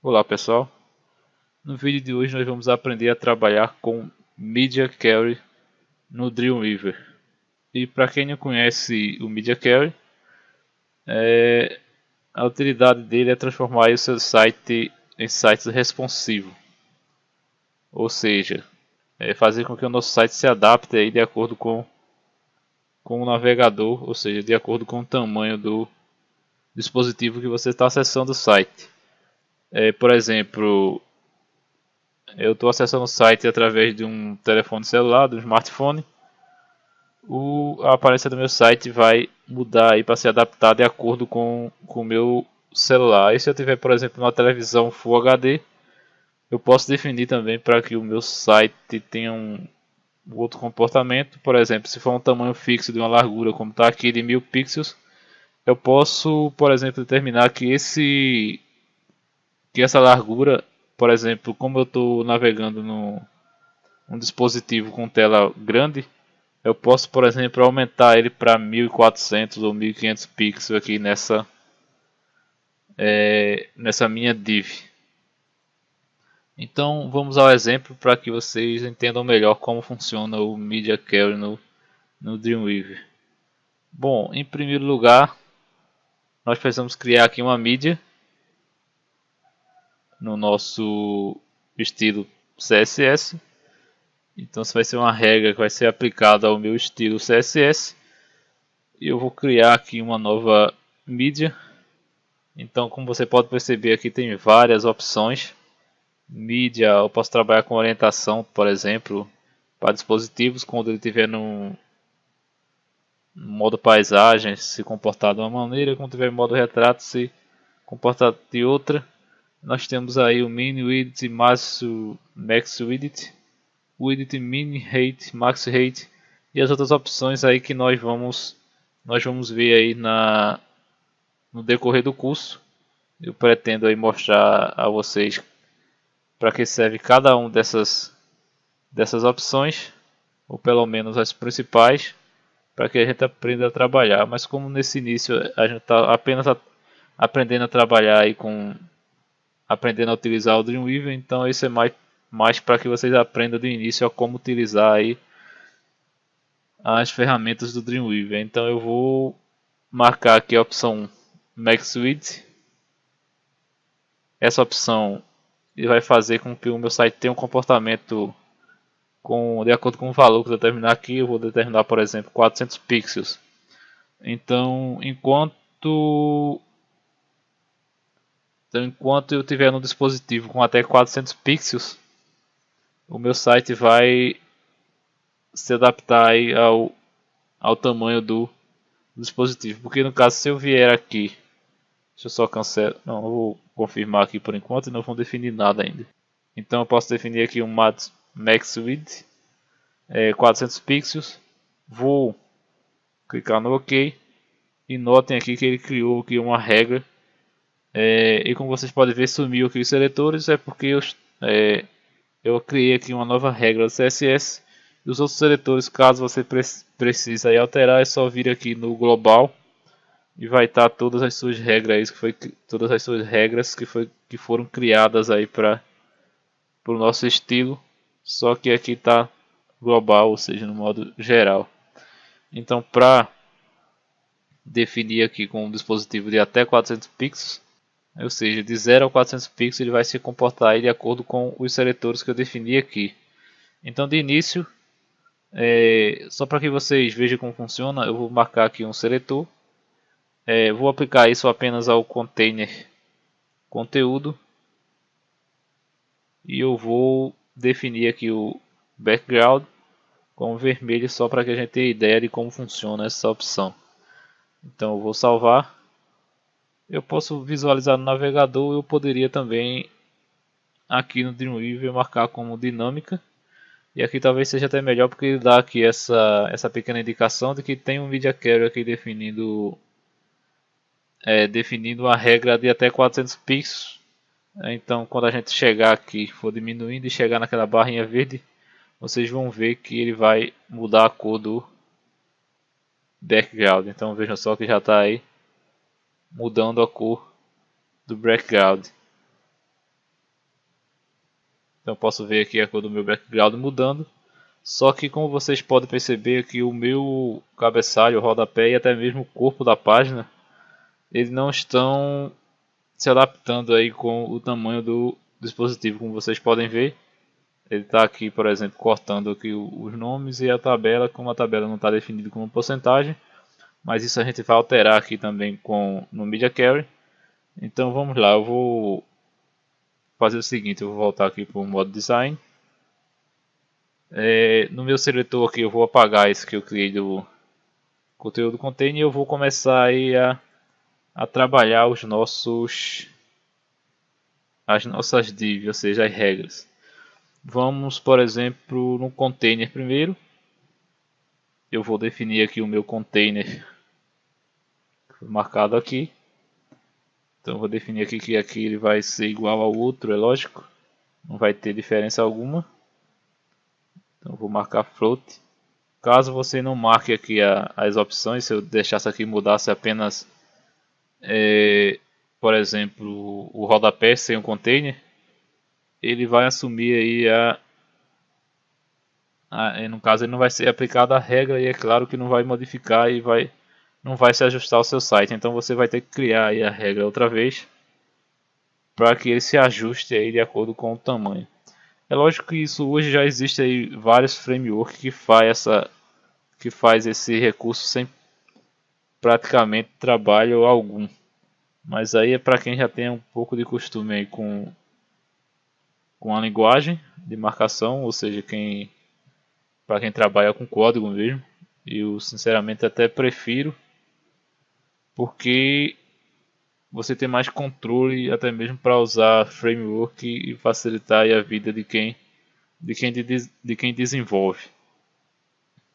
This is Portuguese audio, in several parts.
Olá pessoal, no vídeo de hoje nós vamos aprender a trabalhar com Media Query no Dreamweaver. E para quem não conhece o Media Query, a utilidade dele é transformar o seu site em site responsivo. Ou seja, fazer com que o nosso site se adapte aí de acordo com o navegador, ou seja, de acordo com o tamanho do dispositivo que você está acessando o site. Por exemplo, eu estou acessando o site através de um telefone celular, de um smartphone. A aparência do meu site vai mudar aí para se adaptar de acordo com o meu celular. E se eu tiver, por exemplo, uma televisão Full HD, eu posso definir também para que o meu site tenha um outro comportamento. Por exemplo, se for um tamanho fixo de uma largura, como está aqui, de 1000 pixels, eu posso, por exemplo, determinar que essa largura, por exemplo, como eu estou navegando num dispositivo com tela grande, eu posso, por exemplo, aumentar ele para 1400 ou 1500 pixels aqui nessa minha div. Então vamos ao exemplo para que vocês entendam melhor como funciona o Media Query no Dreamweaver. Bom, em primeiro lugar, nós precisamos criar aqui uma mídia no nosso estilo CSS. Então isso vai ser uma regra que vai ser aplicada ao meu estilo CSS. E eu vou criar aqui uma nova mídia. Então, como você pode perceber, aqui tem várias opções. Mídia, eu posso trabalhar com orientação, por exemplo, para dispositivos, quando ele estiver no modo paisagem, se comportar de uma maneira, quando estiver em modo retrato, se comportar de outra. Nós temos aí o Min Width, Max Width, Width Min Height, Max Height e as outras opções aí que nós vamos ver aí no decorrer do curso. Eu pretendo aí mostrar a vocês para que serve cada uma dessas opções, ou pelo menos as principais, para que a gente aprenda a trabalhar. Mas como nesse início a gente está apenas aprendendo a trabalhar aí aprendendo a utilizar o Dreamweaver, então isso é mais para que vocês aprendam do início a como utilizar aí as ferramentas do Dreamweaver. Então eu vou marcar aqui a opção Max Width. Essa opção vai fazer com que o meu site tenha um comportamento de acordo com o valor que eu determinar aqui. Eu vou determinar, por exemplo, 400 pixels. Então, enquanto eu tiver no dispositivo com até 400 pixels, o meu site vai se adaptar aí ao tamanho do dispositivo. Porque no caso, se eu vier aqui, deixa eu só cancelar, não vou confirmar aqui por enquanto e não vou definir nada ainda. Então eu posso definir aqui um max width, 400 pixels. Vou clicar no OK e notem aqui que ele criou aqui uma regra. E como vocês podem ver, sumiu aqui os seletores, é porque eu criei aqui uma nova regra do CSS. E os outros seletores, caso você precise aí alterar, é só vir aqui no global e vai estar todas as suas regras que foram criadas aí para o nosso estilo, só que aqui está global, ou seja, no modo geral. Então, para definir aqui com um dispositivo de até 400 pixels, ou seja, de 0 a 400 pixels, ele vai se comportar aí de acordo com os seletores que eu defini aqui. Então, de início, só para que vocês vejam como funciona, eu vou marcar aqui um seletor. Vou aplicar isso apenas ao container conteúdo. E eu vou definir aqui o background com vermelho, só para que a gente tenha ideia de como funciona essa opção. Então eu vou salvar. Eu posso visualizar no navegador. Eu poderia também aqui no Dreamweaver marcar como dinâmica. E aqui talvez seja até melhor, porque ele dá aqui essa pequena indicação de que tem um Media Query aqui definindo a regra de até 400 pixels. Então quando a gente chegar aqui, for diminuindo e chegar naquela barrinha verde, vocês vão ver que ele vai mudar a cor do background. Então vejam só que já está aí mudando a cor do background. Então eu posso ver aqui a cor do meu background mudando. Só que como vocês podem perceber aqui, o meu cabeçalho, o rodapé e até mesmo o corpo da página, eles não estão se adaptando aí com o tamanho do dispositivo, como vocês podem ver. Ele está aqui, por exemplo, cortando aqui os nomes e a tabela, como a tabela não está definida como porcentagem, mas isso a gente vai alterar aqui também no Media Query. Então vamos lá, eu vou fazer o seguinte, eu vou voltar aqui para o modo design. No meu seletor aqui eu vou apagar esse que eu criei do conteúdo container e eu vou começar aí a trabalhar as nossas divs, ou seja, as regras. Vamos, por exemplo, no container primeiro. Eu vou definir aqui o meu container marcado aqui. Então eu vou definir aqui que aqui ele vai ser igual ao outro, é lógico. Não vai ter diferença alguma. Então eu vou marcar float. Caso você não marque aqui as opções, se eu deixasse aqui mudasse apenas, por exemplo, o rodapé sem o container, ele vai assumir aí no caso ele não vai ser aplicada a regra e é claro que não vai modificar e não vai se ajustar ao seu site. Então você vai ter que criar aí a regra outra vez para que ele se ajuste aí de acordo com o tamanho. É lógico que isso hoje já existe aí vários frameworks que faz esse recurso sem praticamente trabalho algum. Mas aí é para quem já tem um pouco de costume aí com a linguagem de marcação, ou seja, para quem trabalha com código mesmo. Eu sinceramente até prefiro, porque você tem mais controle até mesmo para usar framework e facilitar aí a vida de quem desenvolve.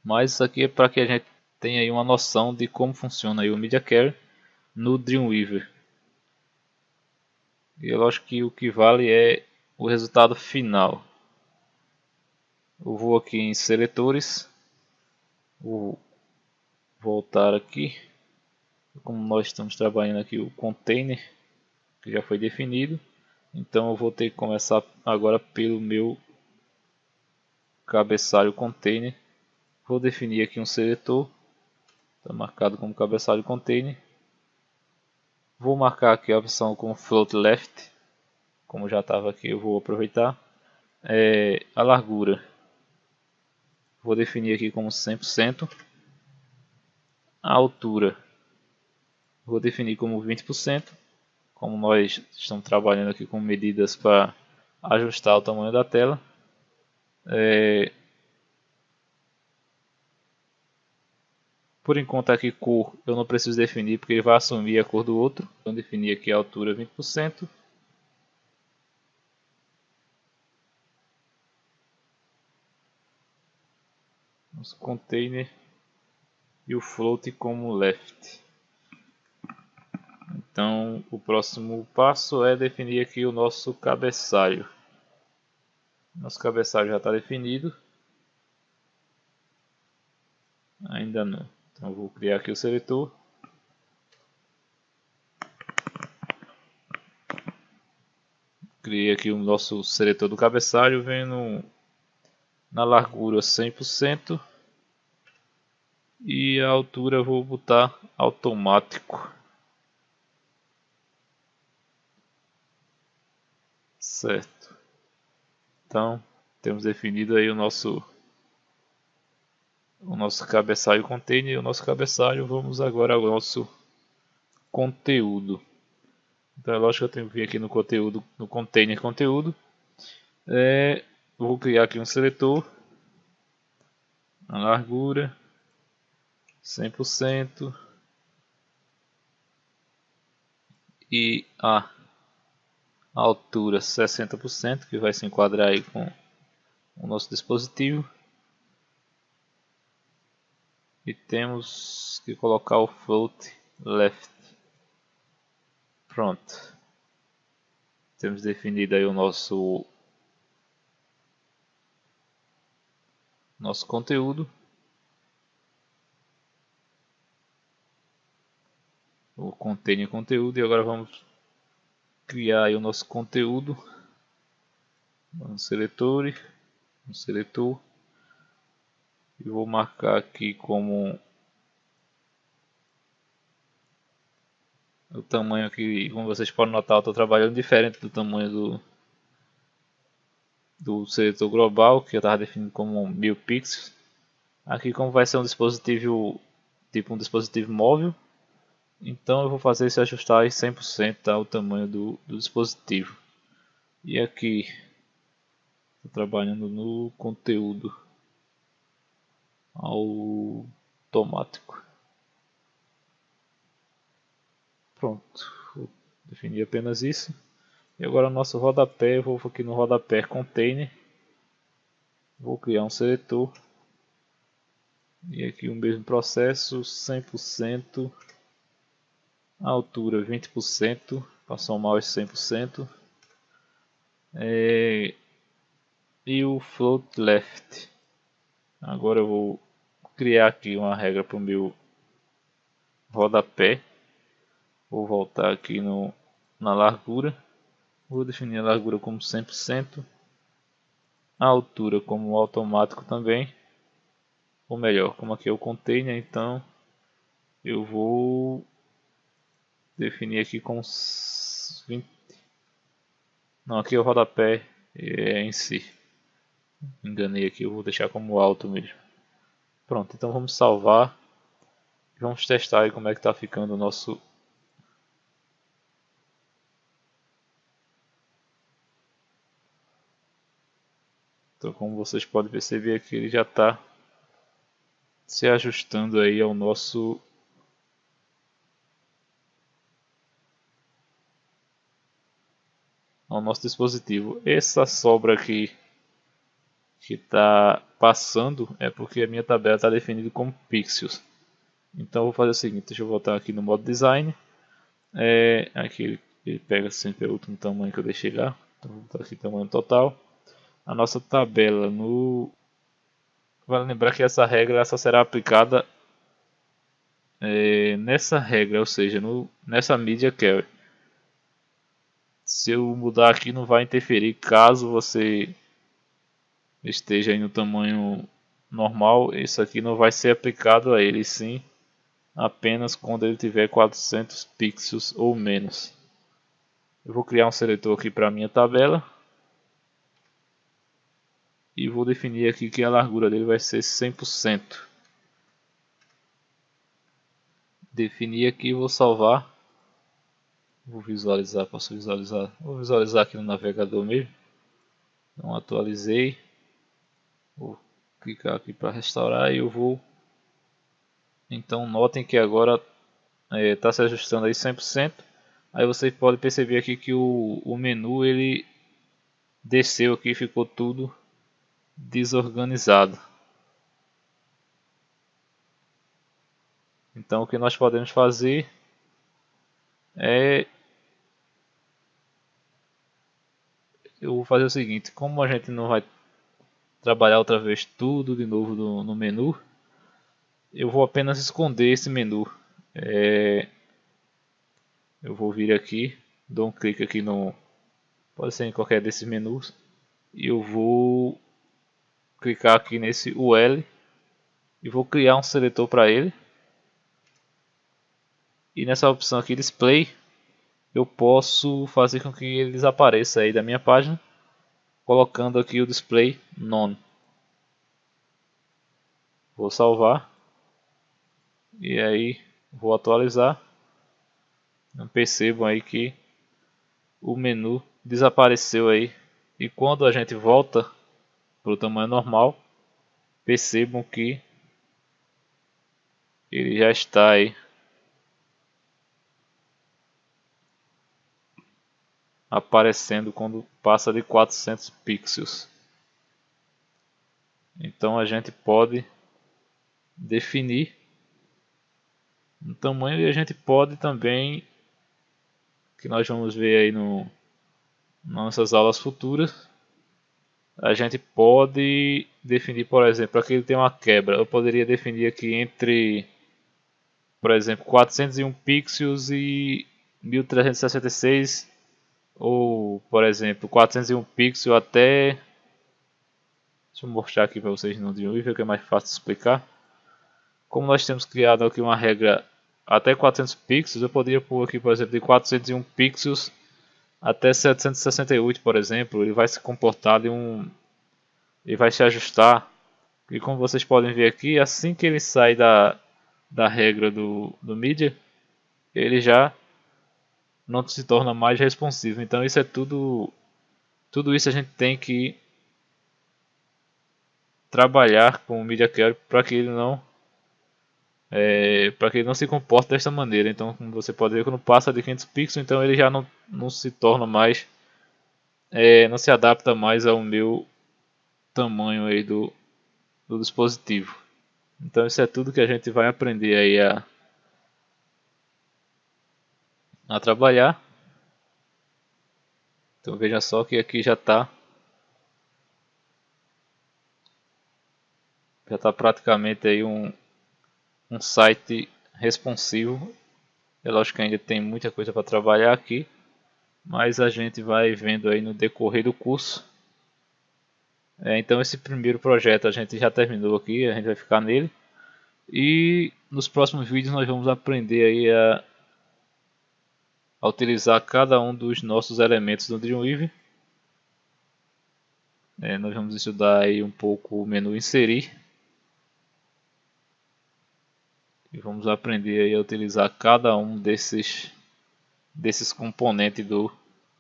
Mas isso aqui é para que a gente tenha aí uma noção de como funciona aí o Media Query no Dreamweaver. E eu acho que o que vale é o resultado final. Eu vou aqui em seletores, vou voltar aqui, como nós estamos trabalhando aqui o container que já foi definido, então eu vou ter que começar agora pelo meu cabeçalho container. Vou definir aqui um seletor, está marcado como cabeçalho container. Vou marcar aqui a opção com float left, como já estava aqui eu vou aproveitar. A largura, vou definir aqui como 100%. A altura, vou definir como 20%. Como nós estamos trabalhando aqui com medidas para ajustar o tamanho da tela. Por enquanto aqui cor eu não preciso definir porque ele vai assumir a cor do outro. Então definir aqui a altura 20%. Nosso container e o float como left. Então o próximo passo é definir aqui o nosso cabeçalho. Nosso cabeçalho já está definido. Ainda não. Então eu vou criar aqui o seletor. Criei aqui o nosso seletor do cabeçalho, vendo na largura 100%. E a altura eu vou botar automático. Certo. Então, temos definido aí o nosso cabeçalho container e o nosso cabeçalho. Vamos agora ao nosso conteúdo. Então é lógico que eu tenho que vir aqui no conteúdo, no container conteúdo. Vou criar aqui um seletor. A largura 100% e a altura 60%, que vai se enquadrar aí com o nosso dispositivo. E temos que colocar o float left. Pronto. Temos definido aí o nosso conteúdo. O container conteúdo. E agora vamos criar aí o nosso conteúdo. um seletor, e vou marcar aqui como o tamanho aqui, como vocês podem notar, eu estou trabalhando diferente do tamanho do seletor global, que eu estava definindo como 1000 pixels. Aqui, como vai ser um dispositivo, tipo um dispositivo móvel, então eu vou fazer esse ajustar em 100% ao tamanho do dispositivo. E aqui, estou trabalhando no conteúdo automático. Pronto, vou definir apenas isso. E agora o nosso rodapé, eu vou aqui no rodapé container, vou criar um seletor. E aqui o mesmo processo, 100%, a altura 20%, para somar os 100%. E o float left. Agora eu vou criar aqui uma regra para o meu rodapé. Vou voltar aqui na largura. Vou definir a largura como 100%. A altura como automático também. Ou melhor, como aqui é o container, então eu vou definir aqui com 20. Não, aqui é o rodapé em si. Enganei aqui, eu vou deixar como alto mesmo. Pronto, então vamos salvar. Vamos testar aí como é que está ficando o nosso. Então, como vocês podem perceber aqui, ele já está se ajustando aí ao nosso dispositivo. Essa sobra aqui que está passando é porque a minha tabela está definida como pixels. Então eu vou fazer o seguinte, deixa eu voltar aqui no modo design. Aqui ele pega sempre o último tamanho que eu deixei lá. Então vou botar aqui tamanho total. A nossa tabela no... Vale lembrar que essa regra só será aplicada nessa regra, ou seja, nessa media carry. Se eu mudar aqui não vai interferir caso você esteja aí no tamanho normal. Isso aqui não vai ser aplicado a ele, sim apenas quando ele tiver 400 pixels ou menos. Eu vou criar um seletor aqui para minha tabela e vou definir aqui que a largura dele vai ser 100%. Definir aqui, vou salvar. Vou visualizar, posso visualizar? Vou visualizar aqui no navegador mesmo. Não atualizei. Vou clicar aqui para restaurar e eu vou. Então notem que agora está se ajustando aí 100%. Aí você pode perceber aqui que o menu ele desceu aqui, ficou tudo desorganizado. Então o que nós podemos fazer é, eu vou fazer o seguinte, como a gente não vai trabalhar outra vez tudo de novo no menu, eu vou apenas esconder esse menu. Eu vou vir aqui, dou um clique aqui no, pode ser em qualquer desses menus, e eu vou clicar aqui nesse UL e vou criar um seletor para ele. E nessa opção aqui display, eu posso fazer com que ele desapareça aí da minha página, colocando aqui o display none. Vou salvar e aí vou atualizar. Percebam aí que o menu desapareceu aí, e quando a gente volta para o tamanho normal, percebam que ele já está aí aparecendo quando passa de 400 pixels. Então a gente pode definir um tamanho e a gente pode também, que nós vamos ver aí nas nossas aulas futuras, a gente pode definir, por exemplo, aqui ele tem uma quebra. Eu poderia definir aqui entre, por exemplo, 401 pixels e 1366 ou por exemplo 401 pixels até, deixa eu mostrar aqui para vocês no Dreamweaver que é mais fácil de explicar. Como nós temos criado aqui uma regra até 400 pixels, eu poderia pôr aqui por exemplo de 401 pixels até 768, por exemplo. Ele vai se comportar ele vai se ajustar. E como vocês podem ver aqui, assim que ele sai da regra do Media, ele já não se torna mais responsivo. Então isso é tudo isso a gente tem que trabalhar com o Media Query para que ele não se comporte desta maneira. Então, como você pode ver, quando passa de 500 pixels, então ele já não se torna mais, não se adapta mais ao meu tamanho aí do dispositivo. Então isso é tudo que a gente vai aprender aí a trabalhar. Então veja só que aqui já tá praticamente aí um site responsivo. É lógico que ainda tem muita coisa para trabalhar aqui, mas a gente vai vendo aí no decorrer do curso. Então esse primeiro projeto a gente já terminou aqui, a gente vai ficar nele. E nos próximos vídeos nós vamos aprender aí a utilizar cada um dos nossos elementos do Dreamweaver. Nós vamos estudar aí um pouco o menu inserir. E vamos aprender aí a utilizar cada um desses componentes do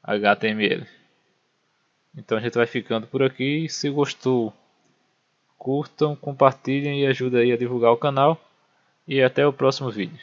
HTML. Então a gente vai ficando por aqui. Se gostou, curtam, compartilhem e ajudem aí a divulgar o canal. E até o próximo vídeo.